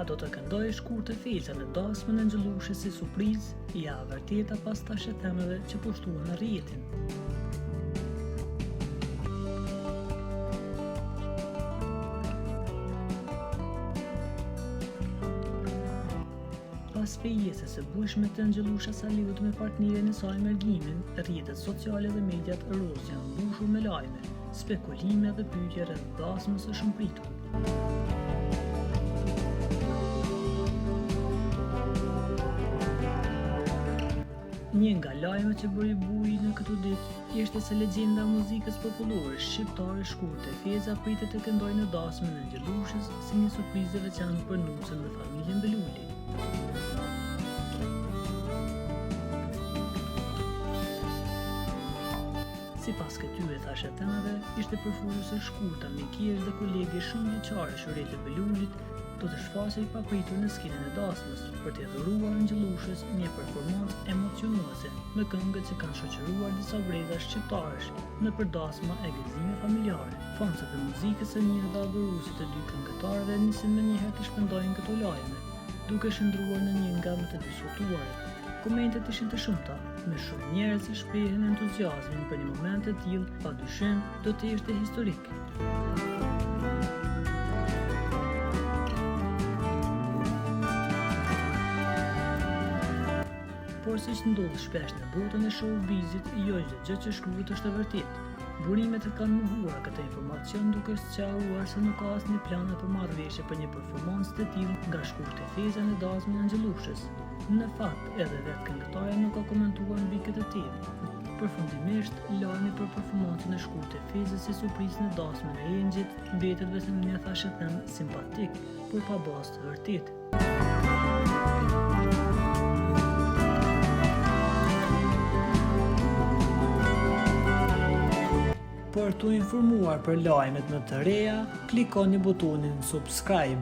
do të këndoj shkurt e Feza në dasmën e Xhellushës si surprizë, ja vërteta pas tash e themeve që poshtuan në rrjetin. Pas fejjesës së bujshme të Xhellusha Saliut me partnerin e saj Mergimin, rrjetet sociale dhe mediat rrosë janë mbushur me lajme, spekulime dhe pyetje rreth dasmës së shumëpritur. Një nga lajmet që bëri buj në këtë ditë ishte se legjenda e muzikës popullore shqiptare Shkurte Feza pritet të këndojë në dasmën e Xhellushës si një surprizë e veçantë për nusën dhe familjen Beluli. Sipas këtyre thashetënave, ishte përfujuse shkurta mikiesh dhe kolege shumë vjeçare Shurete Belulit do të shfaqej papritur në skenën e dasmës për të dhuruar në Xhellushës një performancë emocionuese me këngët që kanë shoqëruar disa breza shqiptarësh në përdasma e gëzime familjare. Fansët e muzikës së mirë dhe adhuruesit e dy këngëtarëve nisin më njëherë të shpëndojnë këto lajme, duke shndruar në një nga më të diskutuaret. Komentet ishin të shumta, me shumë njerëz që shprehin entuziazmin për një moment të tillë, padyshim do të ishte historik. Por siç ndodh shpesh në botën e showbizit, jo çdo gjë që shkruhet është e vërtetë. Burimet e kanë mohuar këtë informacion duke sqaruar se nuk ka asnjë plan apo marrëveshje për një performancë të tillë nga Shkurte Feza në dasmën e Xhellushës. Në fakt, edhe vetë këngëtarja nuk ka komentuar mbi këtë temë. Përfundimisht, lajmi për performancën e Shkurte Fezës si surprizë në dasmën e Engjit mbetet vetëm një thashetëm simpatik, por pa bazë të vërtetë. Për të informuar për lajmet më të reja, klikoni butonin subscribe.